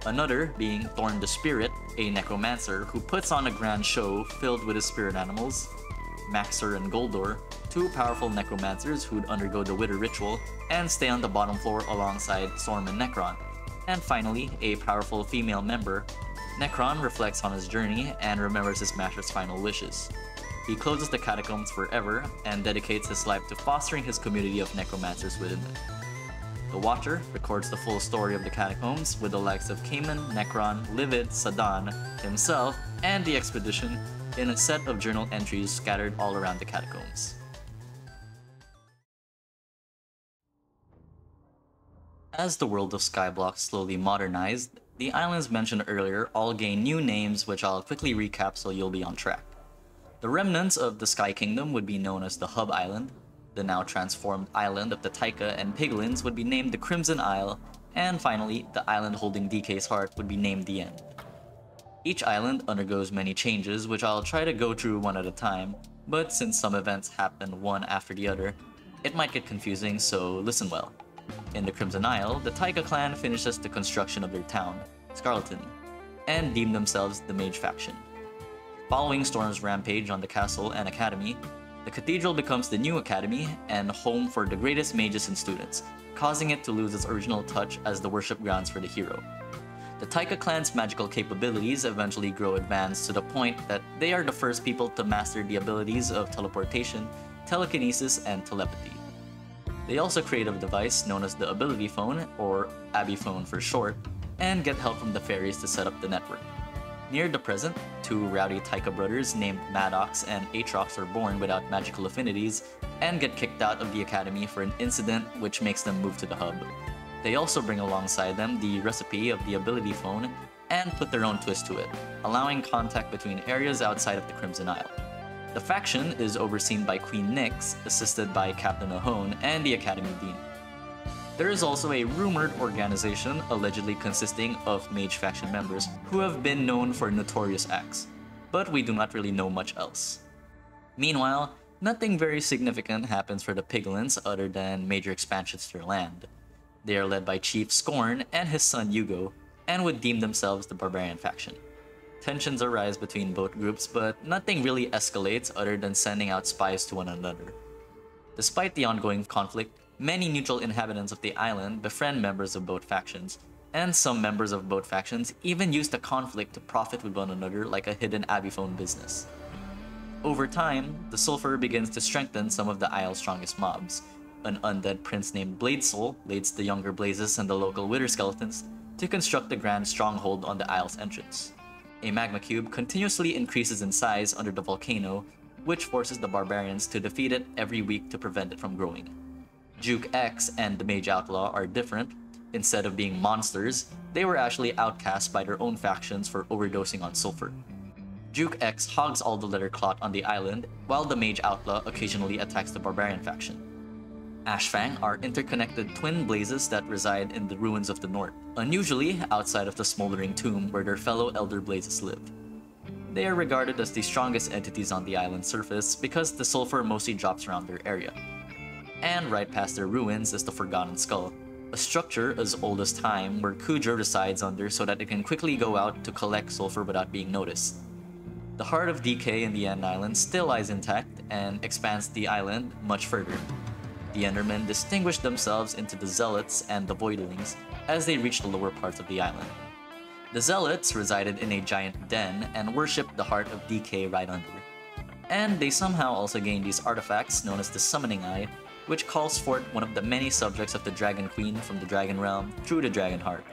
another being Thorn the Spirit, a necromancer who puts on a grand show filled with his spirit animals, HaxR and Goldor, two powerful necromancers who'd undergo the Wither ritual and stay on the bottom floor alongside Storm and Necron, and finally, a powerful female member. Necron reflects on his journey and remembers his master's final wishes. He closes the catacombs forever and dedicates his life to fostering his community of necromancers within it. The Watcher records the full story of the catacombs with the likes of Cayman, Necron, Livid, Sadan, himself, and the expedition in a set of journal entries scattered all around the catacombs. As the world of Skyblock slowly modernized, the islands mentioned earlier all gain new names, which I'll quickly recap so you'll be on track. The remnants of the Sky Kingdom would be known as the Hub Island, the now transformed island of the Taika and Piglins would be named the Crimson Isle, and finally, the island holding DK's heart would be named the End. Each island undergoes many changes, which I'll try to go through one at a time, but since some events happen one after the other, it might get confusing, so listen well. In the Crimson Isle, the Taika clan finishes the construction of their town, Scarleton, and deem themselves the Mage faction. Following Storm's rampage on the castle and academy, the cathedral becomes the new academy and home for the greatest mages and students, causing it to lose its original touch as the worship grounds for the hero. The Taika clan's magical capabilities eventually grow advanced to the point that they are the first people to master the abilities of teleportation, telekinesis, and telepathy. They also create a device known as the Ability Phone, or Abby Phone for short, and get help from the fairies to set up the network. Near the present, two rowdy Taika brothers named Maddox and Aatrox are born without magical affinities and get kicked out of the academy for an incident which makes them move to the hub. They also bring alongside them the recipe of the ability phone and put their own twist to it, allowing contact between areas outside of the Crimson Isle. The faction is overseen by Queen Nyx, assisted by Captain Ahone and the Academy Dean. There is also a rumored organization allegedly consisting of mage faction members who have been known for notorious acts, but we do not really know much else. Meanwhile, nothing very significant happens for the Piglins other than major expansions to their land. They are led by Chief Scorn and his son Yugo, and would deem themselves the Barbarian faction. Tensions arise between both groups, but nothing really escalates other than sending out spies to one another. Despite the ongoing conflict, many neutral inhabitants of the island befriend members of both factions, and some members of both factions even use the conflict to profit with one another like a hidden Abiphone business. Over time, the Sulphur begins to strengthen some of the Isle's strongest mobs. An undead prince named Bladesoul leads the younger Blazes and the local Wither Skeletons to construct the grand stronghold on the Isle's entrance. A magma cube continuously increases in size under the volcano, which forces the barbarians to defeat it every week to prevent it from growing. Duke X and the Mage Outlaw are different. Instead of being monsters, they were actually outcast by their own factions for overdosing on sulfur. Duke X hogs all the leather cloth on the island, while the Mage Outlaw occasionally attacks the barbarian faction. Ashfang are interconnected twin blazes that reside in the ruins of the north, unusually outside of the smoldering tomb where their fellow elder blazes live. They are regarded as the strongest entities on the island's surface because the sulfur mostly drops around their area. And right past their ruins is the Forgotten Skull, a structure as old as time where Kudra resides under so that it can quickly go out to collect sulfur without being noticed. The Heart of Decay in the End Island still lies intact and expands the island much further. The Endermen distinguish themselves into the Zealots and the Voidlings as they reach the lower parts of the island. The Zealots resided in a giant den and worshipped the Heart of Decay right under. And they somehow also gained these artifacts known as the Summoning Eye, which calls forth one of the many subjects of the Dragon Queen from the Dragon Realm through the Dragon Heart.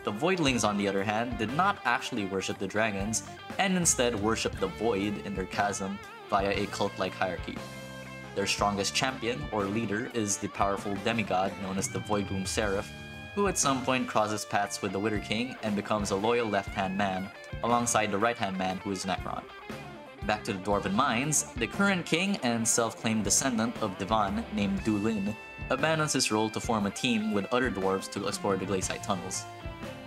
The Voidlings, on the other hand, did not actually worship the dragons, and instead worshipped the Void in their chasm via a cult-like hierarchy. Their strongest champion, or leader, is the powerful demigod known as the Voidboom Seraph, who at some point crosses paths with the Wither King and becomes a loyal left-hand man, alongside the right-hand man who is Necron. Back to the Dwarven Mines, the current king and self-claimed descendant of Divan, named Dulin, abandons his role to form a team with other dwarves to explore the glacial tunnels.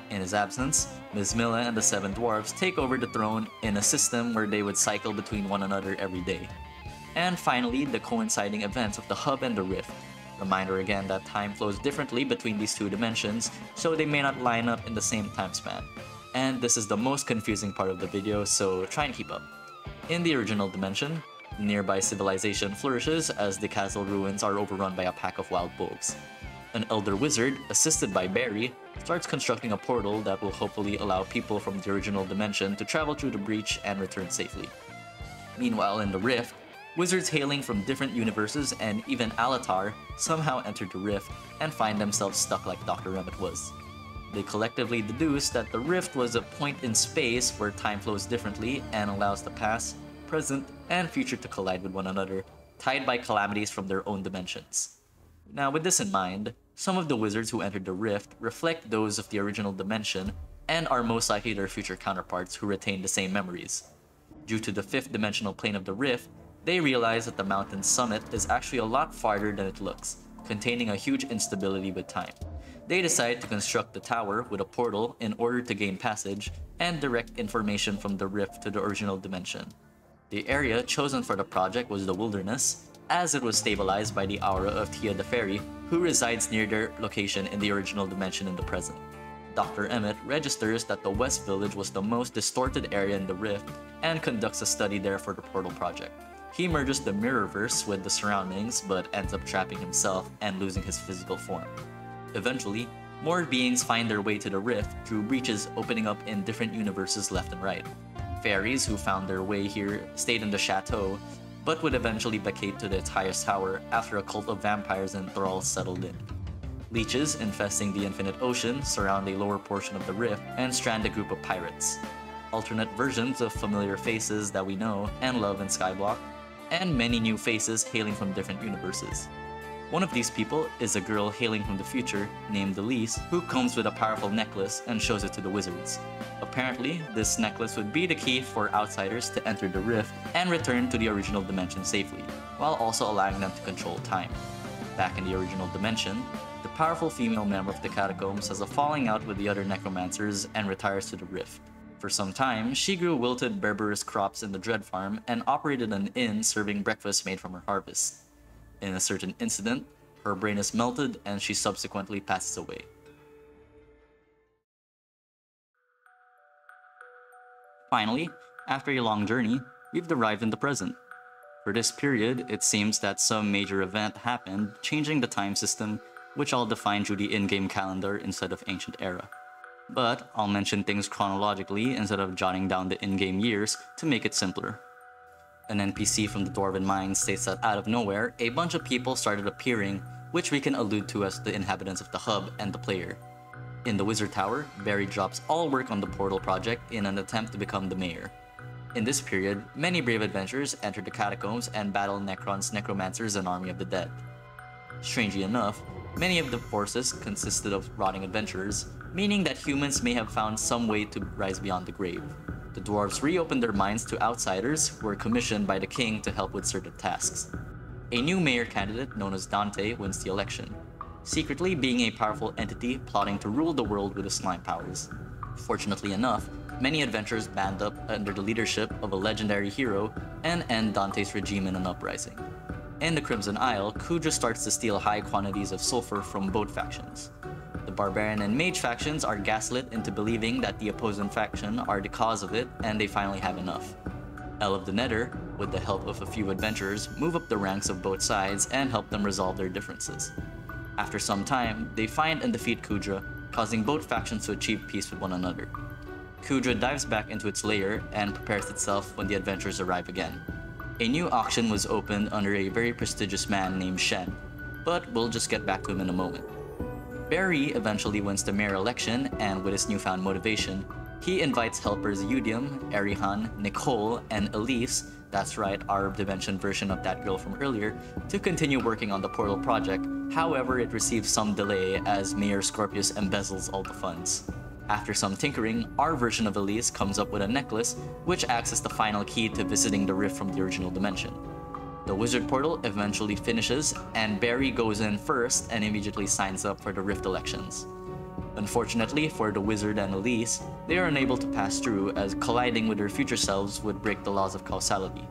In his absence, Ms. Milla and the Seven Dwarves take over the throne in a system where they would cycle between one another every day. And finally, the coinciding events of the Hub and the Rift. Reminder again that time flows differently between these two dimensions, so they may not line up in the same time span. And this is the most confusing part of the video, so try and keep up. In the original dimension, nearby civilization flourishes as the castle ruins are overrun by a pack of wild bulls. An elder wizard, assisted by Barry, starts constructing a portal that will hopefully allow people from the original dimension to travel through the breach and return safely. Meanwhile, in the Rift, wizards hailing from different universes and even Alatar somehow enter the Rift and find themselves stuck like Dr. Emmett was. They collectively deduce that the Rift was a point in space where time flows differently and allows the past, present, and future to collide with one another, tied by calamities from their own dimensions. Now, with this in mind, some of the wizards who entered the Rift reflect those of the original dimension and are most likely their future counterparts who retain the same memories. Due to the fifth dimensional plane of the Rift, they realize that the mountain's summit is actually a lot farther than it looks, containing a huge instability with time. They decide to construct the tower with a portal in order to gain passage and direct information from the Rift to the original dimension. The area chosen for the project was the Wilderness, as it was stabilized by the aura of Tia the Fairy, who resides near their location in the original dimension in the present. Dr. Emmett registers that the West Village was the most distorted area in the Rift and conducts a study there for the portal project. He merges the Mirrorverse with the surroundings but ends up trapping himself and losing his physical form. Eventually, more beings find their way to the Rift through breaches opening up in different universes left and right. Fairies who found their way here stayed in the chateau, but would eventually vacate to the highest tower after a cult of vampires and thralls settled in. Leeches infesting the infinite ocean surround a lower portion of the Rift and strand a group of pirates. alternate versions of familiar faces that we know and love in Skyblock, and many new faces hailing from different universes. One of these people is a girl hailing from the future named Elise, who comes with a powerful necklace and shows it to the wizards. Apparently, this necklace would be the key for outsiders to enter the rift and return to the original dimension safely, while also allowing them to control time. Back in the original dimension, the powerful female member of the catacombs has a falling out with the other necromancers and retires to the rift. For some time, she grew wilted berberis crops in the Dread Farm and operated an inn serving breakfast made from her harvest. In a certain incident, her brain is melted and she subsequently passes away. Finally, after a long journey, we've arrived in the present. For this period, it seems that some major event happened, changing the time system, which I'll define through the in-game calendar instead of ancient era. But I'll mention things chronologically instead of jotting down the in-game years to make it simpler. An NPC from the Dwarven Mines states that out of nowhere, a bunch of people started appearing, which we can allude to as the inhabitants of the hub and the player. In the Wizard Tower, Barry drops all work on the Portal project in an attempt to become the mayor. In this period, many brave adventurers enter the catacombs and battle Necron's necromancers and Army of the Dead. Strangely enough, many of the forces consisted of rotting adventurers, meaning that humans may have found some way to rise beyond the grave. The dwarves reopened their minds to outsiders who were commissioned by the king to help with certain tasks. A new mayor candidate known as Dante wins the election, secretly being a powerful entity plotting to rule the world with his slime powers. Fortunately enough, many adventurers band up under the leadership of a legendary hero and end Dante's regime in an uprising. In the Crimson Isle, Kudra starts to steal high quantities of sulfur from both factions. The Barbarian and Mage factions are gaslit into believing that the opposing faction are the cause of it, and they finally have enough. El of the Nether, with the help of a few adventurers, move up the ranks of both sides and help them resolve their differences. After some time, they find and defeat Kudra, causing both factions to achieve peace with one another. Kudra dives back into its lair and prepares itself when the adventurers arrive again. A new auction was opened under a very prestigious man named Shen, but we'll just get back to him in a moment. Barry eventually wins the mayor election, and with his newfound motivation, he invites helpers Udium, Erihan, Nicole, and Elise, that's right, our dimension version of that girl from earlier, to continue working on the Portal project. However, it receives some delay as Mayor Scorpius embezzles all the funds. After some tinkering, our version of Elise comes up with a necklace, which acts as the final key to visiting the rift from the original dimension. The wizard portal eventually finishes, and Barry goes in first and immediately signs up for the rift elections. Unfortunately for the wizard and Elise, they are unable to pass through as colliding with their future selves would break the laws of causality.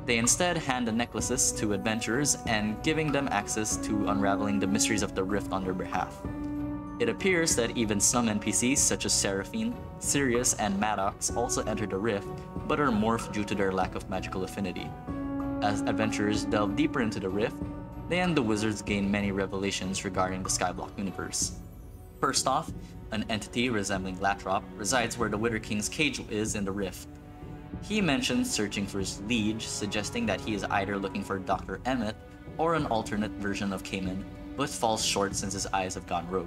They instead hand the necklaces to adventurers and giving them access to unraveling the mysteries of the rift on their behalf. It appears that even some NPCs such as Seraphine, Sirius, and Maddox also enter the rift, but are morphed due to their lack of magical affinity. As adventurers delve deeper into the rift, they and the wizards gain many revelations regarding the Skyblock universe. First off, an entity resembling Latrop resides where the Wither King's cage is in the rift. He mentions searching for his liege, suggesting that he is either looking for Dr. Emmett or an alternate version of Cayman, but falls short since his eyes have gone rogue.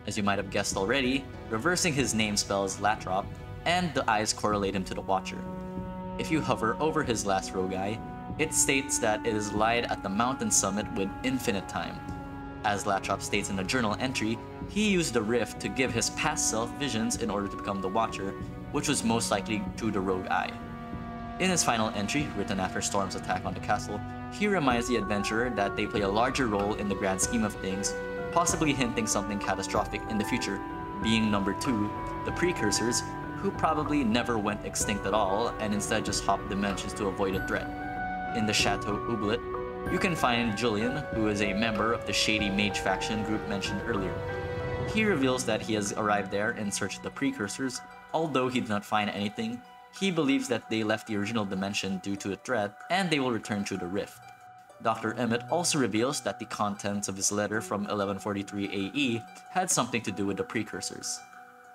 As you might have guessed already, reversing his name spells Latrop, and the eyes correlate him to the Watcher. If you hover over his last rogue eye, it states that it is lied at the mountain summit with infinite time. As Latrop states in a journal entry, he used the rift to give his past self visions in order to become the Watcher, which was most likely through the rogue eye. In his final entry, written after Storm's attack on the castle, he reminds the adventurer that they play a larger role in the grand scheme of things, possibly hinting something catastrophic in the future, being number 2, the Precursors, who probably never went extinct at all and instead just hopped dimensions to avoid a threat. In the Chateau Oublet, you can find Julian, who is a member of the shady mage faction group mentioned earlier. He reveals that he has arrived there in search of the Precursors. Although he did not find anything, he believes that they left the original dimension due to a threat and they will return through the rift. Dr. Emmett also reveals that the contents of his letter from 1143 AE had something to do with the Precursors.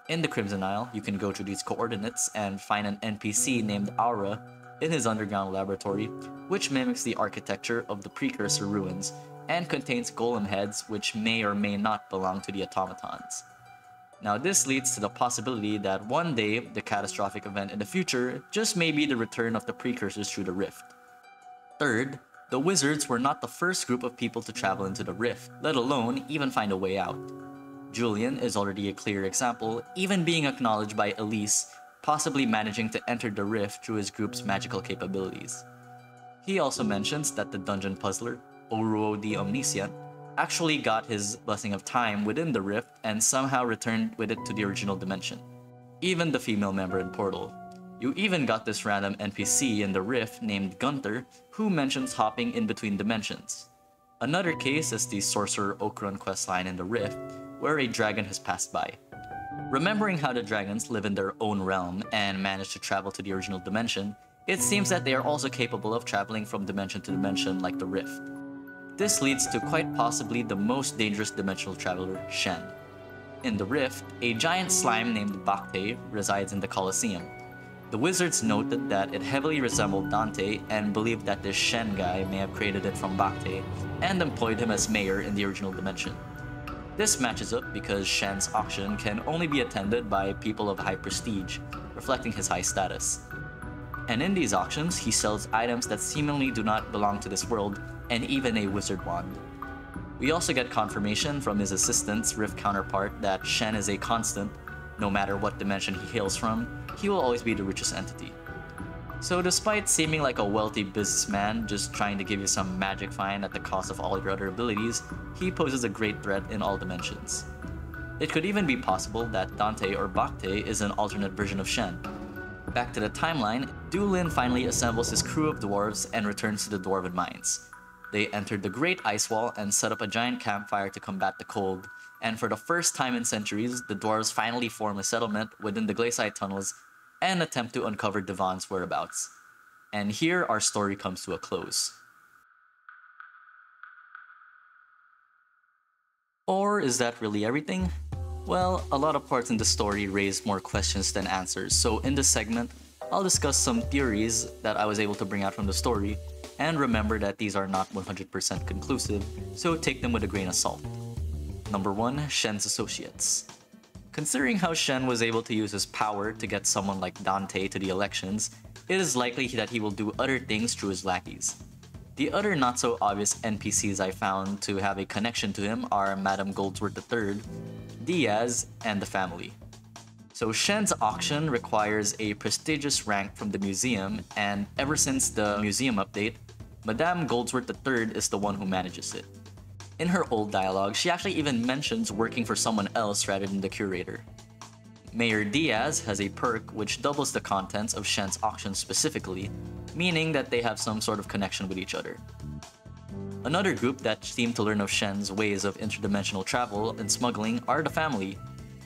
In the Crimson Isle, you can go to these coordinates and find an NPC named Aura in his underground laboratory, which mimics the architecture of the Precursor ruins and contains golem heads which may or may not belong to the automatons. Now this leads to the possibility that one day, the catastrophic event in the future just may be the return of the precursors through the rift. Third, the wizards were not the first group of people to travel into the rift, let alone even find a way out. Julian is already a clear example, even being acknowledged by Elise, possibly managing to enter the rift through his group's magical capabilities. He also mentions that the dungeon puzzler, Oruo the Omniscient, actually got his blessing of time within the rift and somehow returned with it to the original dimension. Even the female member in Portal. You even got this random NPC in the rift named Gunther, who mentions hopping in between dimensions. Another case is the Sorcerer Okron questline in the rift, where a dragon has passed by. Remembering how the dragons live in their own realm and manage to travel to the original dimension, it seems that they are also capable of traveling from dimension to dimension like the rift. This leads to quite possibly the most dangerous dimensional traveler, Shen. In the rift, a giant slime named Bacte resides in the Colosseum. The wizards noted that it heavily resembled Dante and believed that this Shen guy may have created it from Bacte and employed him as mayor in the original dimension. This matches up because Shen's auction can only be attended by people of high prestige, reflecting his high status. And in these auctions, he sells items that seemingly do not belong to this world, and even a wizard wand. We also get confirmation from his assistant's Rift counterpart that Shen is a constant. No matter what dimension he hails from, he will always be the richest entity. So despite seeming like a wealthy businessman just trying to give you some magic find at the cost of all your other abilities, he poses a great threat in all dimensions. It could even be possible that Dante or Bacte is an alternate version of Shen. Back to the timeline, Dulin finally assembles his crew of dwarves and returns to the Dwarven Mines. They entered the Great Ice Wall and set up a giant campfire to combat the cold, and for the first time in centuries, the dwarves finally form a settlement within the glacial tunnels and attempt to uncover Devon's whereabouts. And here our story comes to a close. Or is that really everything? Well, a lot of parts in the story raise more questions than answers, so in this segment, I'll discuss some theories that I was able to bring out from the story, and remember that these are not 100% conclusive, so take them with a grain of salt. Number 1. Shen's associates. Considering how Shen was able to use his power to get someone like Dante to the elections, it is likely that he will do other things through his lackeys. The other not-so-obvious NPCs I found to have a connection to him are Madame Goldsworth III, Diaz, and the family. So Shen's auction requires a prestigious rank from the museum, and ever since the museum update, Madame Goldsworth III is the one who manages it. In her old dialogue, she actually even mentions working for someone else rather than the curator. Mayor Diaz has a perk which doubles the contents of Shen's auction specifically, meaning that they have some sort of connection with each other. Another group that seem to learn of Shen's ways of interdimensional travel and smuggling are the family.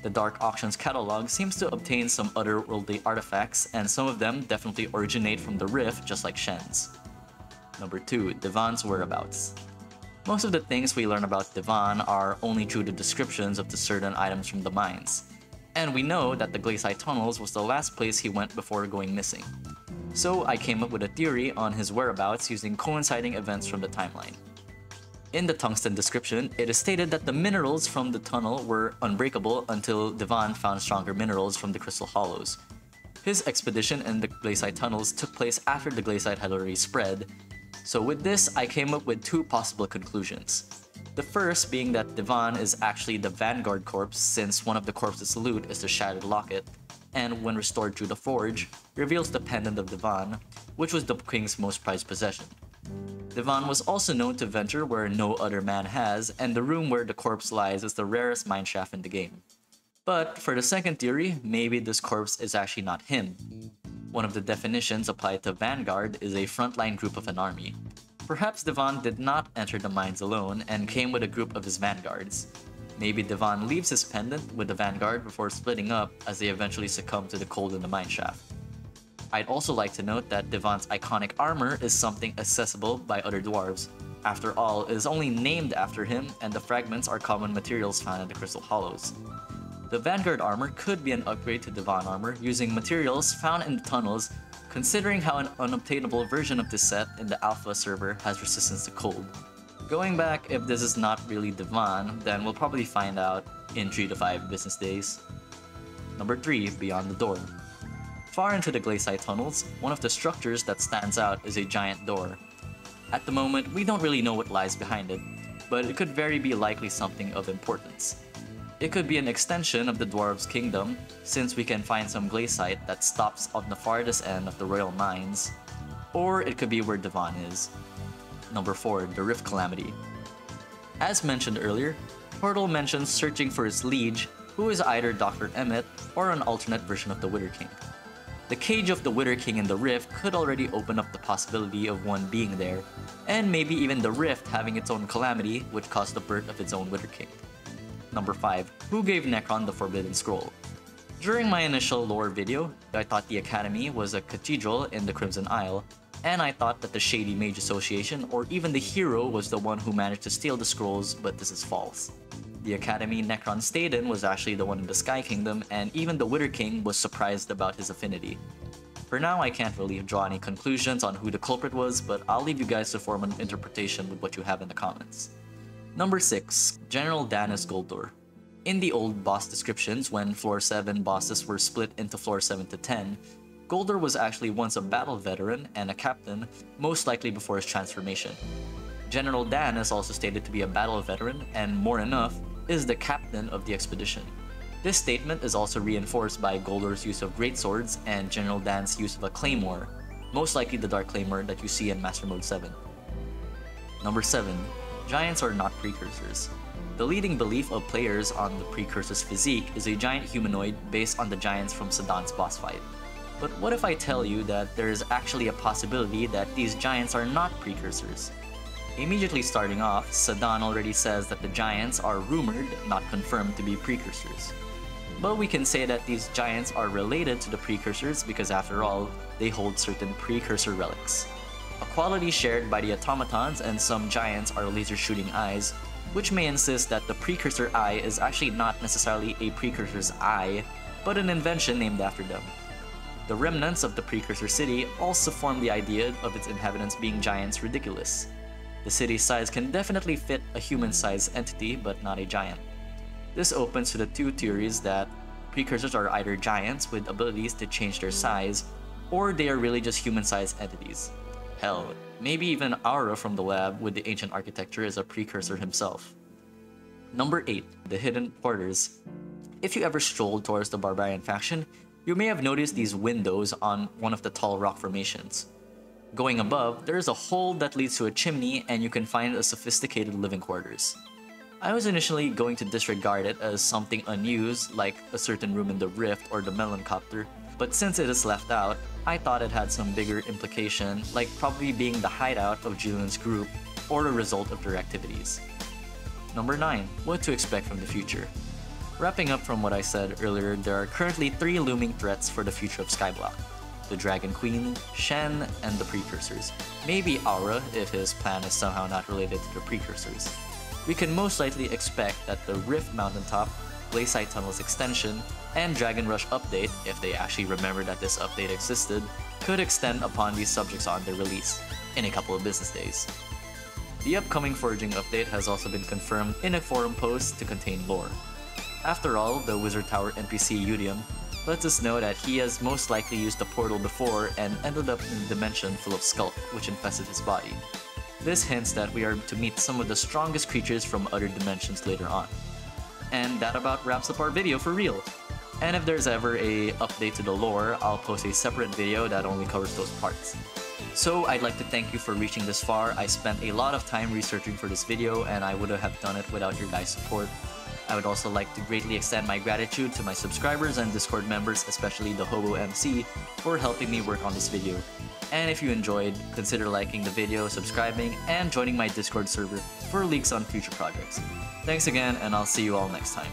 The Dark Auctions catalog seems to obtain some otherworldly artifacts, and some of them definitely originate from the Rift just like Shen's. Number 2. Devon's whereabouts. Most of the things we learn about Devon are only through the descriptions of the certain items from the mines. And we know that the glacial tunnels was the last place he went before going missing. So I came up with a theory on his whereabouts using coinciding events from the timeline. In the tungsten description, it is stated that the minerals from the tunnel were unbreakable until Devon found stronger minerals from the crystal hollows. His expedition in the glacial tunnels took place after the glacial had already spread. So with this, I came up with 2 possible conclusions. The first being that Devon is actually the Vanguard corpse, since one of the corpse's loot is the Shattered Locket, and when restored through the Forge, reveals the Pendant of Devon, which was the king's most prized possession. Devon was also known to venture where no other man has, and the room where the corpse lies is the rarest mineshaft in the game. But for the second theory, maybe this corpse is actually not him. One of the definitions applied to Vanguard is a frontline group of an army. Perhaps Devon did not enter the mines alone and came with a group of his vanguards. Maybe Devon leaves his pendant with the vanguard before splitting up as they eventually succumb to the cold in the mineshaft. I'd also like to note that Devon's iconic armor is something accessible by other dwarves. After all, it is only named after him, and the fragments are common materials found in the Crystal Hollows. The Vanguard armor could be an upgrade to Devon armor using materials found in the tunnels, considering how an unobtainable version of this set in the alpha server has resistance to cold. Going back, if this is not really Devon, then we'll probably find out in 3 to 5 business days. Number 3. Beyond the door. Far into the glaciate tunnels, one of the structures that stands out is a giant door. At the moment, we don't really know what lies behind it, but it could very be likely something of importance. It could be an extension of the Dwarves' kingdom, since we can find some glaciate that stops on the farthest end of the royal mines, or it could be where Devon is. Number 4. The Rift Calamity. As mentioned earlier, Portal mentions searching for his liege, who is either Dr. Emmett or an alternate version of the Wither King. The cage of the Wither King in the Rift could already open up the possibility of one being there, and maybe even the Rift having its own calamity which caused the birth of its own Wither King. Number 5. Who gave Necron the Forbidden Scroll? During my initial lore video, I thought the Academy was a cathedral in the Crimson Isle, and I thought that the Shady Mage Association or even the hero was the one who managed to steal the scrolls, but this is false. The Academy Necron stayed in was actually the one in the Sky Kingdom, and even the Wither King was surprised about his affinity. For now, I can't really draw any conclusions on who the culprit was, but I'll leave you guys to form an interpretation with what you have in the comments. Number 6. General Danis Goldur. In the old boss descriptions, when Floor 7 bosses were split into Floor 7 to 10, Goldur was actually once a battle veteran and a captain, most likely before his transformation. General Dan is also stated to be a battle veteran, and more enough, is the captain of the expedition. This statement is also reinforced by Goldur's use of greatswords and General Dan's use of a claymore, most likely the Dark Claymore that you see in Master Mode 7. Number 7. Giants are not precursors. The leading belief of players on the precursor's physique is a giant humanoid based on the giants from Sadan's boss fight. But what if I tell you that there is actually a possibility that these giants are not precursors? Immediately starting off, Sadan already says that the giants are rumored, not confirmed, to be precursors. But we can say that these giants are related to the precursors because after all, they hold certain precursor relics. A quality shared by the automatons and some giants are laser shooting eyes, which may insist that the precursor eye is actually not necessarily a precursor's eye, but an invention named after them. The remnants of the precursor city also form the idea of its inhabitants being giants ridiculous. The city's size can definitely fit a human-sized entity, but not a giant. This opens to the two theories that precursors are either giants with abilities to change their size, or they are really just human-sized entities. Hell, maybe even Aura from the lab with the ancient architecture is a precursor himself. Number 8. The Hidden Porters. If you ever strolled towards the Barbarian faction, you may have noticed these windows on one of the tall rock formations. Going above, there is a hole that leads to a chimney and you can find a sophisticated living quarters. I was initially going to disregard it as something unused, like a certain room in the Rift or the Melancopter, but since it is left out, I thought it had some bigger implication, like probably being the hideout of Julian's group or a result of their activities. Number 9. What to expect from the future. Wrapping up from what I said earlier, there are currently 3 looming threats for the future of Skyblock. The Dragon Queen, Shen, and the Precursors. Maybe Aura if his plan is somehow not related to the Precursors. We can most likely expect that the Rift Mountaintop, Glaciate Tunnels extension, and Dragon Rush update, if they actually remember that this update existed, could extend upon these subjects on their release, in a couple of business days. The upcoming Foraging update has also been confirmed in a forum post to contain lore. After all, the Wizard Tower NPC Udium lets us know that he has most likely used the portal before and ended up in a dimension full of Skulk, which infested his body. This hints that we are to meet some of the strongest creatures from other dimensions later on. And that about wraps up our video for real. And if there's ever a update to the lore, I'll post a separate video that only covers those parts. So I'd like to thank you for reaching this far. I spent a lot of time researching for this video and I wouldn't have done it without your guys' support. I would also like to greatly extend my gratitude to my subscribers and Discord members, especially the Hobo MC, for helping me work on this video. And if you enjoyed, consider liking the video, subscribing, and joining my Discord server for leaks on future projects. Thanks again, and I'll see you all next time.